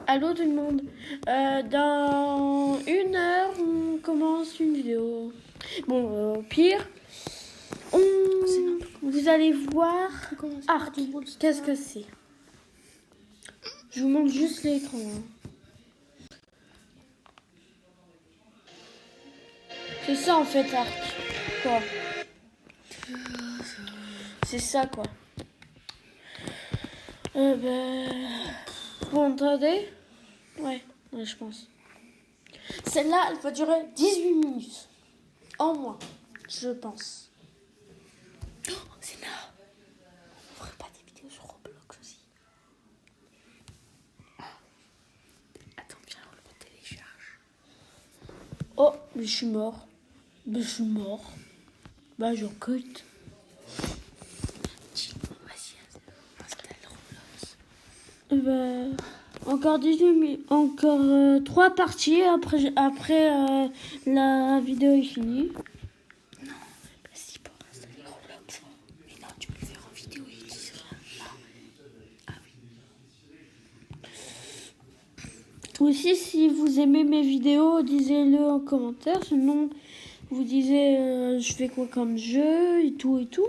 Allô tout le monde. Dans 1 heure, on commence une vidéo. Bon, au pire, vous allez voir Arc. Qu'est-ce que c'est? Je vous montre juste l'écran. C'est ça en fait, Arc. Quoi? C'est ça quoi. Vous entendez? Ouais, je pense. Celle-là, elle va durer 18 minutes. En moins, je pense. Oh, c'est là. On ferait pas des vidéos sur Roblox aussi. Attends, viens, on le télécharge. Oh, mais je suis mort. Bah, je cut. Vas-y, installe Roblox. Encore 18 minutes. Encore 3 parties après la vidéo est finie. Non, si pour installer Roblox. Mais non, tu peux le faire en vidéo et ils disent rien. Non. Ah oui. Aussi, si vous aimez mes vidéos, disez-le en commentaire. Sinon, vous disiez je fais quoi comme jeu et tout et tout.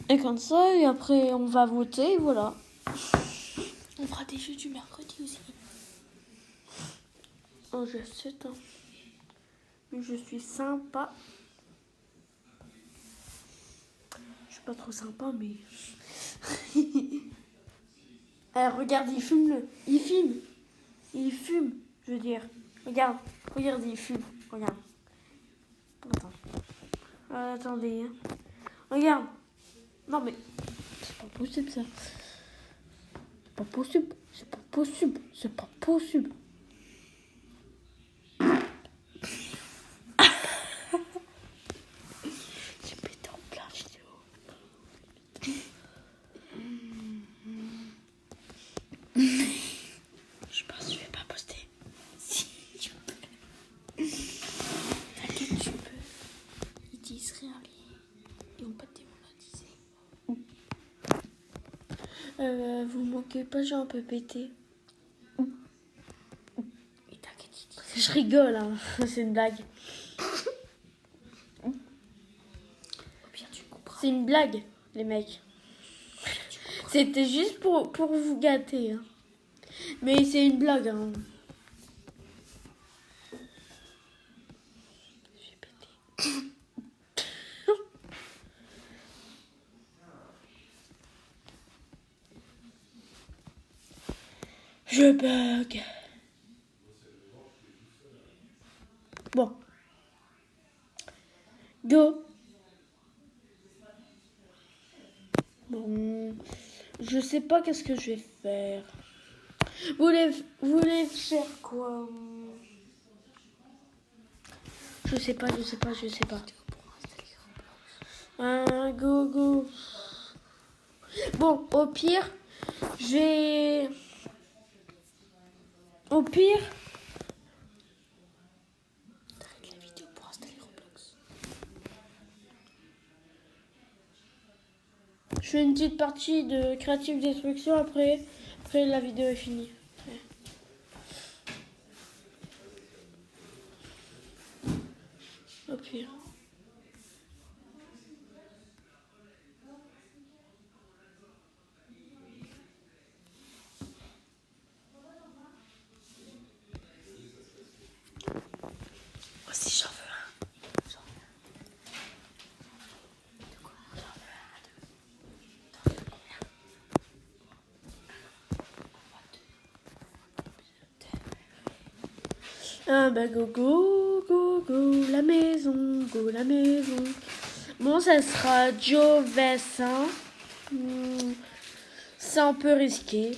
Et comme ça, et après on va voter, voilà. On fera des jeux du mercredi aussi. Oh, je sais, hein. Mais je suis sympa. Je suis pas trop sympa, mais... regarde, il fume. Il fume, je veux dire. Regarde, il fume. Regarde. Attends. Attendez. Hein. Regarde. Non, mais... C'est pas possible, ça. C'est pas possible. J'ai pété en plein vidéo. Je pense que je vais pas poster. Si, tu peux. T'inquiète, tu peux. Ils disent rien, ils vont pas te démonétiser. Vous manquez pas, j'ai un peu pété. Et t'inquiète, ils disent. Je rigole, hein. C'est une blague. Au pire, tu couperas. C'est une blague, les mecs. C'était juste pour vous gâter. Hein. Mais c'est une blague. Hein. J'ai pété. Je bug. Bon. Go. Bon. Je sais pas qu'est-ce que je vais faire. Vous voulez faire quoi? Je sais pas. Go. Bon, au pire, T'arrêtes la vidéo pour installer Roblox. je fais une petite partie de Creative Destruction après la vidéo est finie. Au pire. Moi aussi, j'en veux un. De quoi? J'en veux un, deux. T'en veux combien? Go, la maison, Bon, ça sera Joe Vessin. C'est un peu risqué.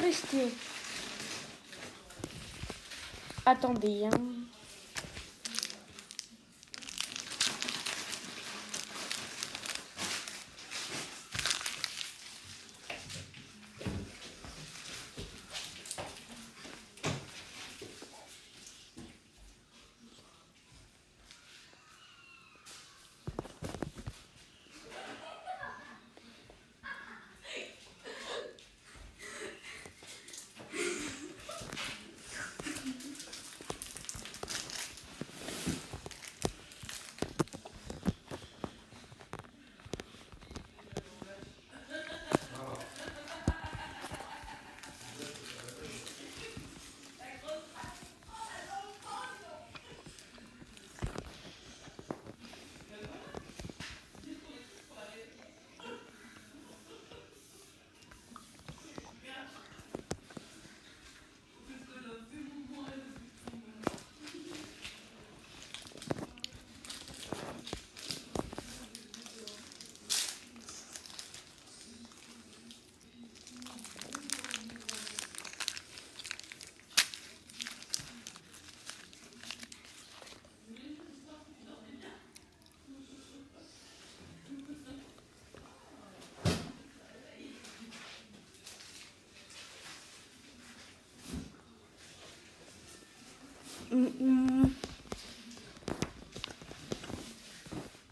Risqué. Attendez, hein.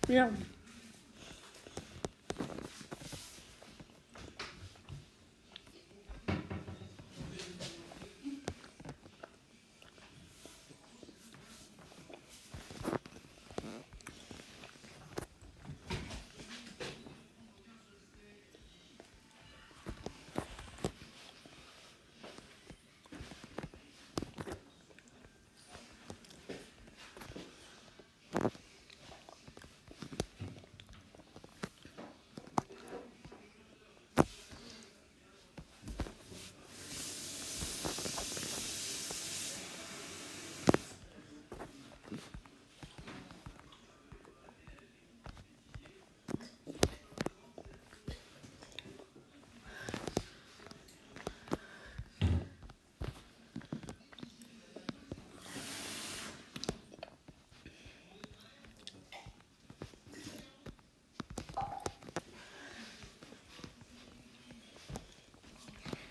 Merde.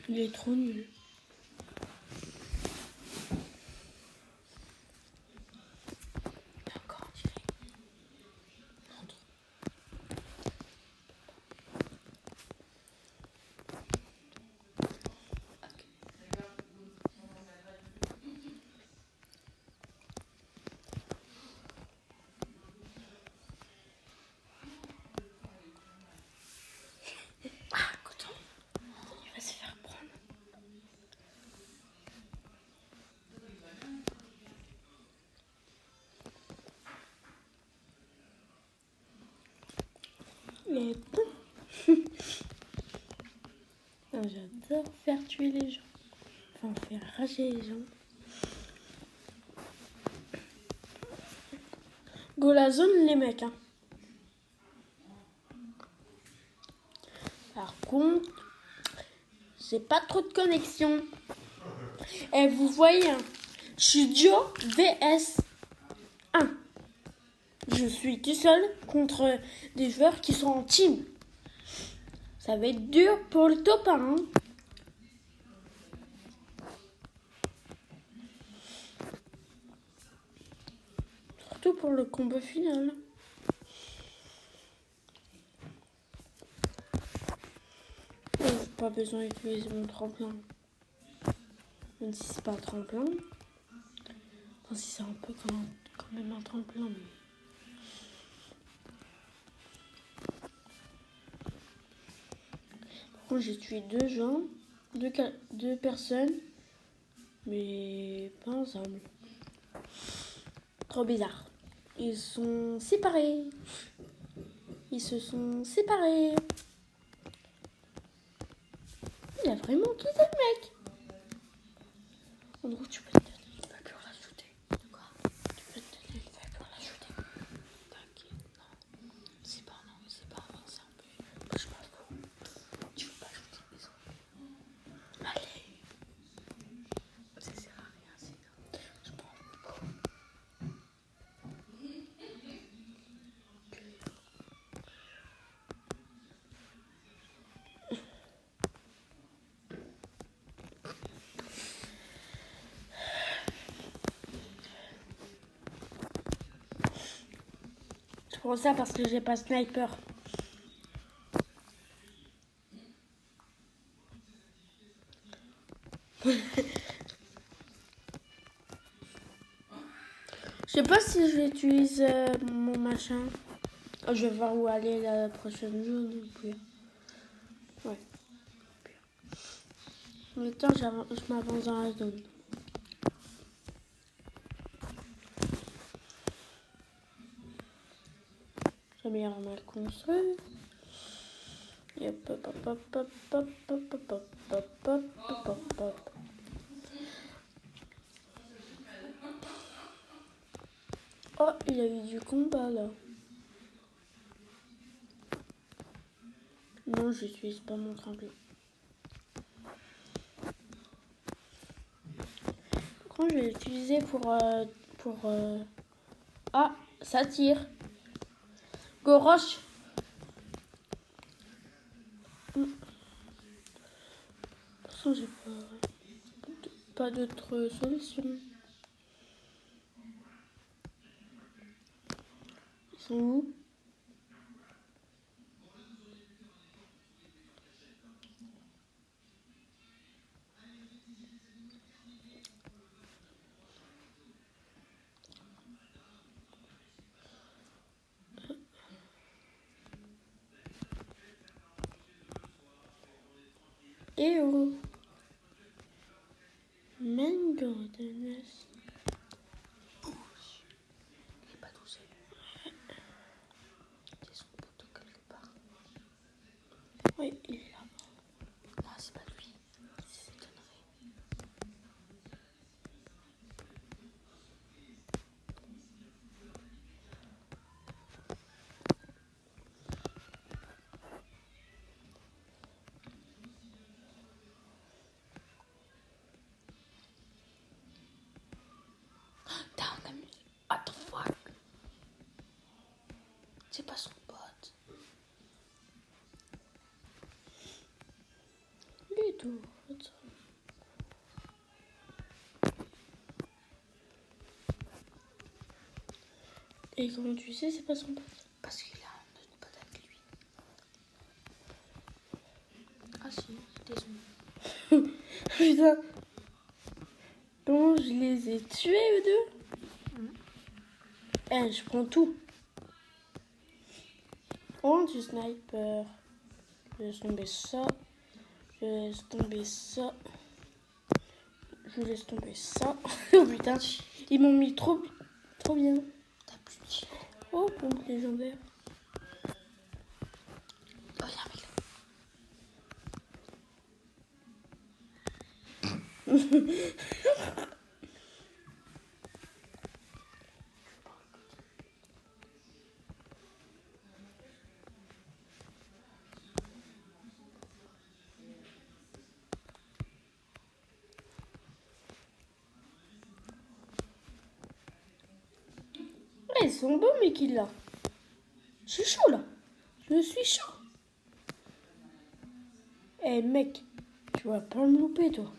Il est trop nul. Encore, on dirait. Montre. Ok. Ah, coton. Il va se faire prendre. Il est con. Ah, j'adore faire tuer les gens. Enfin, faire rager les gens. Go la zone, les mecs. Hein. Par contre, j'ai pas trop de connexion. Et vous voyez, hein, je suis duo VS 1. Je suis tout seul contre des joueurs qui sont en team. Ça va être dur pour le top 1. Hein. Surtout pour le combo final. J'ai pas besoin d'utiliser mon tremplin. Même si c'est pas un tremplin. Enfin, si c'est un peu quand même un tremplin. Mais... Par contre, j'ai tué 2 gens, 2 personnes, mais pas ensemble. Trop bizarre. Ils sont séparés. Ils se sont séparés. Il a vraiment quitté le mec. En gros, tu peux te donner une feuille pour l'ajouter. De quoi? Tu peux te donner une feuille pour l'ajouter. T'inquiète, non. C'est pas avancé un peu. Moi, je m'en fous. Tu veux pas ajouter mes autres? Allez. Ça sert à rien, c'est ça. Je m'en fous. Je prends ça parce que j'ai pas sniper. Je sais pas si je vais utiliser mon machin. Oh, je vais voir où aller la prochaine journée. Puis... Ouais. En même temps, je m'avance dans la zone. J'ai bien mal construit. Et hop, hop, hop, hop, hop, hop, hop, hop, hop, hop, hop, hop, hop. Oh, il y a eu du combat là. Non, j'utilise pas mon tremplin. Quand je vais l'utiliser pour Ah, ça tire. Go roche. De toute façon, j'ai pas d'autre solution. sont où? Eh oh! Mango de Ness. Il est pas tout seul. C'est son poteau quelque part. Oui, il est là. Non, c'est pas lui. Ça m'étonnerait. T'as un ami. What the fuck? C'est pas son pote. Du tout. Attends. Et comment tu sais, c'est pas son pote? Parce qu'il a un autre pote avec lui. Ah si, c'était son. Putain. Bon, je les ai tués, eux deux. Eh, je prends tout. Oh, du sniper. Je laisse tomber ça. Je laisse tomber ça. Je laisse tomber ça. Oh putain, ils m'ont mis trop bien. T'as plus de gilet. Oh, pompe légendaire. Oh, viens, mec. Ouais, ils sont beaux, mais qu'il là. Je suis chaud là. Je suis chaud. Eh mec, tu vas pas me louper toi.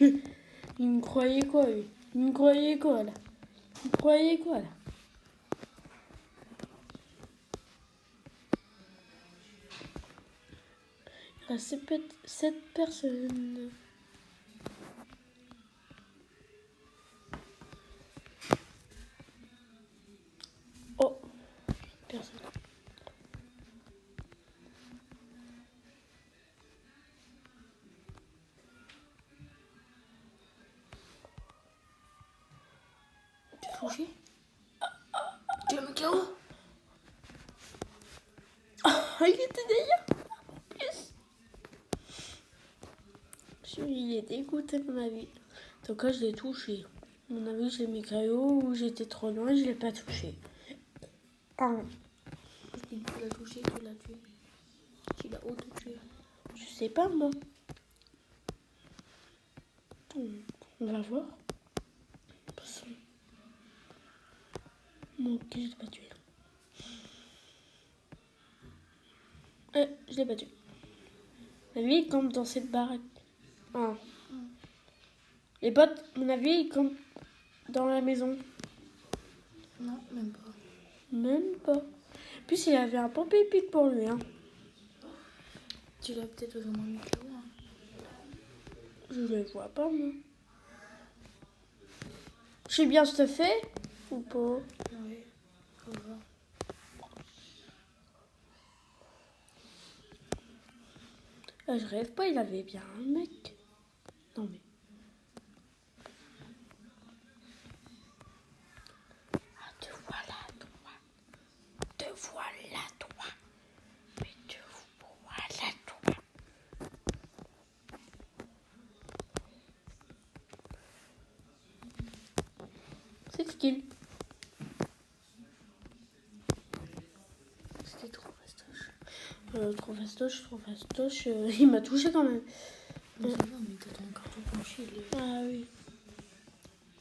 Il me croyait quoi lui? Il me croyait quoi là? Il me croyait quoi là? Il reste 7 personnes. Oh, personne. Tu l'as touché? Tu l'as mis KO? Ah, il était d'ailleurs en plus. Il est dégoûté à mon avis. Donc là, je l'ai touché. À mon avis, je l'ai mis KO ou j'étais trop loin, je l'ai pas touché. Ah, Tu l'as touché, tu l'as tué. Tu l'as auto-tué. je sais pas moi. On va voir. Bon, ok, je l'ai pas tué. Je l'ai pas tué. À mon avis, il campe dans cette baraque. Ah. Les potes, à mon avis, ils campent dans la maison. Non, même pas. Même pas. En plus, il avait un pompe épique pour lui. Hein. Tu l'as peut-être vraiment mis KO. Hein. Je le vois pas, moi. Je suis bien stuffé ou pas? Ouais, faut voir. Je rêve pas, il avait bien un mec. Non mais. Ah, te voilà, toi. Te voilà, toi. Mais te voilà, toi. C'est skill. C'était trop fastoche. Trop fastoche. Il m'a touché quand même. Mais ça va, mais t'as ton carton penché. Ah oui.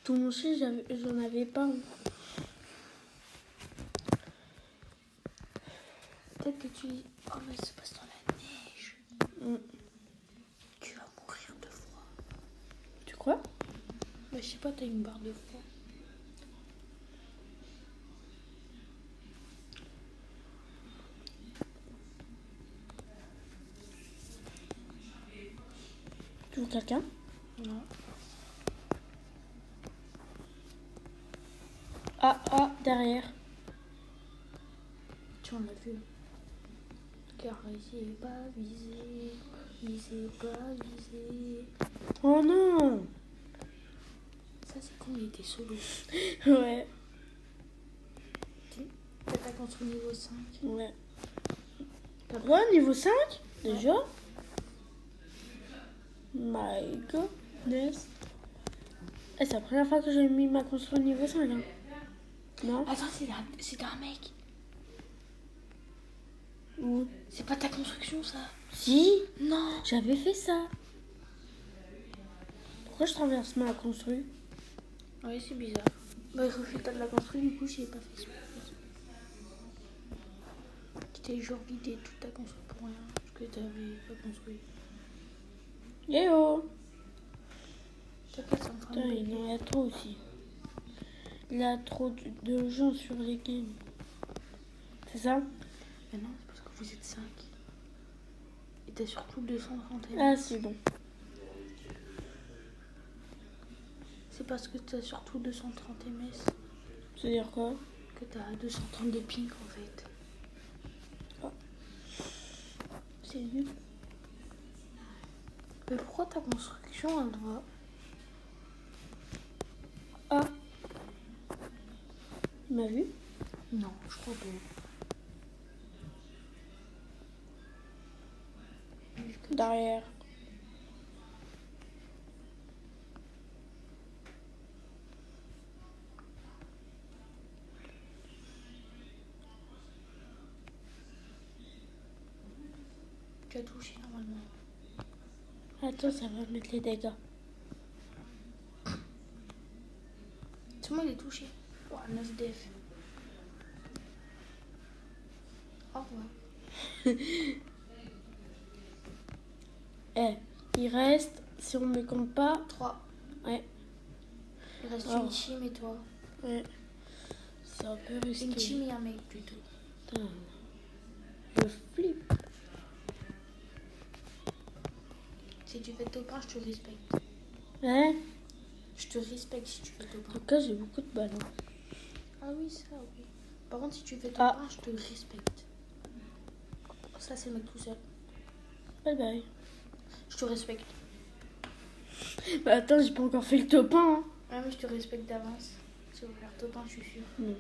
Tout mon chien, j'en avais pas. Hein. Peut-être que tu... Oh, mais ça passe dans la neige. Tu vas mourir de froid. Tu crois? Mais je sais pas. pas, t'as une barre de froid. Tu veux quelqu'un? Non. Ah, derrière. Tu en as vu. Caresser, pas viser. Viser, pas viser. Oh non. Ça, c'est quand il était solo. Ouais. T'as construit niveau 5. Ouais. Quoi, niveau 5 déjà? My goodness. Eh, c'est la première fois que j'ai mis ma construction niveau 5. Hein. Non? Attends, c'est un mec. Où? C'est pas ta construction, ça. Si, Non. j'avais fait ça. Pourquoi je traverse mal construit? Oui, c'est bizarre. Bah, il faut que t'as de la construire, du coup, j'ai pas fait ça. Tu t'es genre vidé toute ta construction pour rien, parce que t'avais pas construit. Yo! T'inquiète, c'est en train de Putain, bugger. il y a trop aussi. Il y a trop de gens sur les games. C'est ça? Mais non, c'est parce que vous êtes 5. Et t'as surtout 231. Ah, c'est bon. C'est parce que t'as surtout 230 ms C'est-à-dire quoi? que t'as 230 de ping en fait. C'est nul. Mais pourquoi ta construction elle doit. Ah! Il m'a vu? Non, je crois pas. Derrière. Tu as touché normalement. Attends, ça va mettre les dégâts. Tout le monde est touché. Oh, 9 def. Au revoir. Eh, il reste, si on ne me compte pas, 3. ouais, Il reste Oh. une team et toi. ouais. C'est un peu risqué. Une team et un mec plutôt. Putain, je flippe. Si tu fais top 1, je te respecte. Hein? Je te respecte si tu fais top En 1. tout cas, j'ai beaucoup de ballons. Ah oui, ça, oui. Par contre, si tu fais top Ah. 1, je te respecte. Ça, c'est le mec tout seul. Bye bye. Je te respecte. Bah attends, j'ai pas encore fait le top 1. Hein. Ouais, mais je te respecte d'avance. Si on va faire top 1, je suis sûre. Non,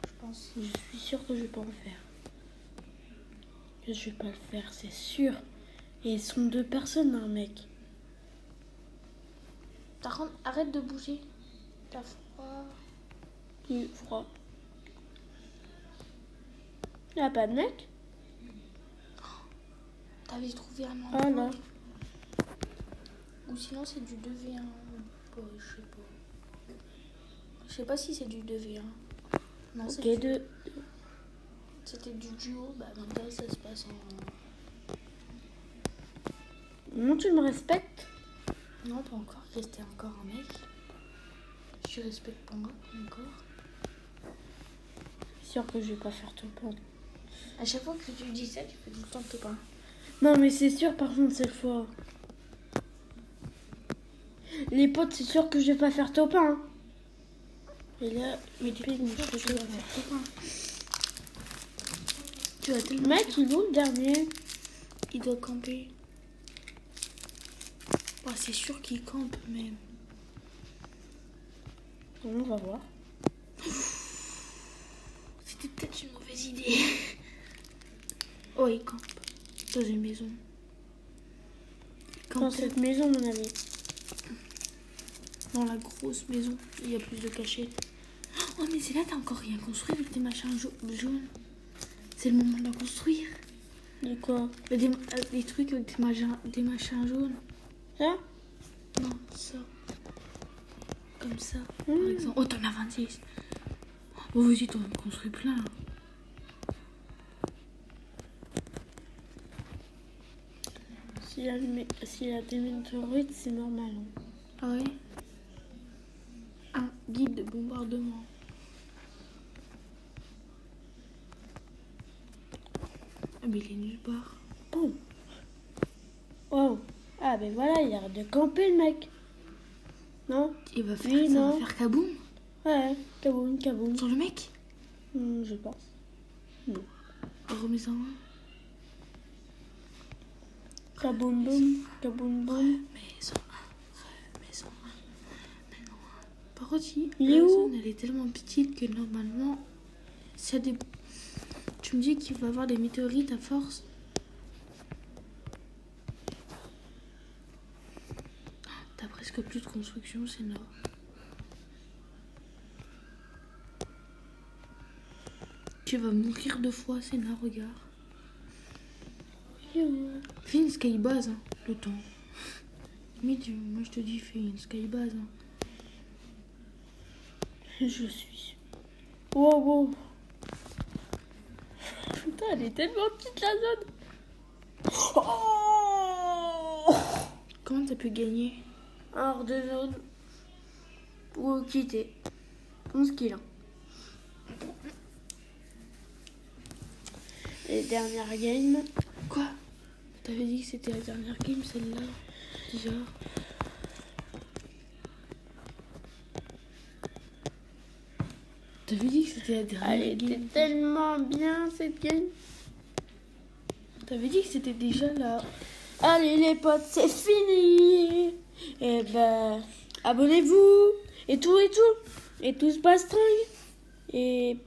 Je pense. je suis sûre que je vais pas en faire. Que je vais pas le faire, c'est sûr. Et ils sont 2 personnes, un mec. Par contre, arrête de bouger. T'as froid. Il froid. Il y a pas de mec? T'avais trouvé un endroit. Ah là. Ou sinon, c'est du 2v1. Je sais pas. Je sais pas si c'est du 2v1. Non, Ok, c'est 2. C'était du duo. Bah, maintenant, ça se passe en. Non, tu me respectes? Non, pas encore. Restait encore un mec. Je respecte pas moi, encore. Sûr que je vais pas faire top 1. À chaque fois que tu dis ça, tu fais tout le temps top 1. Non, mais c'est sûr, par contre, cette fois. Les potes, c'est sûr que je vais pas faire top 1. Hein. Et là, Mais tu ping, te je tu vas fais faire top 1. Tu vas Le tellement. mec, il est où le dernier? Il doit camper. Oh, c'est sûr qu'il campe même. On va voir. C'était peut-être une mauvaise idée. Oh, il campe. Dans une maison. Il Dans campe cette maison, à mon avis. dans la grosse maison. Il y a plus de cachettes. Oh, mais c'est là, t'as encore rien construit avec tes machins jaunes. C'est le moment d'en construire. De quoi? Des trucs avec des machins jaunes. Ça? Non, ça. Comme ça, Mmh. par exemple. Oh, t'en as 26. Oh, vas-y, t'en as construit plein. S'il y a des météorites, c'est normal. Hein. Ah ouais? Guide de bombardement. Ah mais il est nulle part. Oh. Oh. Ah ben voilà, il arrête de camper le mec. Non? Il va faire, Oui, ça non. va faire kaboum Ouais, kaboum, kaboum. sur le mec. Je pense. Non. Remets-en un. Kaboum boum, kaboum boum. Remets-en un. Remets-en un. Mais non. Par contre, Il est la où? zone, elle est tellement petite que normalement, s'il y a des... Tu me dis qu'il va y avoir des météorites à force. T'as presque plus de construction, c'est énorme. Tu vas mourir 2 fois, c'est énorme, regarde. Fais une skybase, hein, le temps. Mais moi je te dis, fais une skybase. Hein. Je suis. Wow, wow. Putain, elle est tellement petite la zone. Oh, Comment t'as pu gagner? hors de zone. Ou quitter. 11 kilos. Et dernière game. Quoi? T'avais dit que c'était la dernière game, celle-là, déjà. T'avais dit que c'était la dernière Elle était game. tellement bien cette game. T'avais dit que c'était déjà là. Allez les potes, c'est fini. Et ben, abonnez-vous. Et tout. Et tout se passe string. Et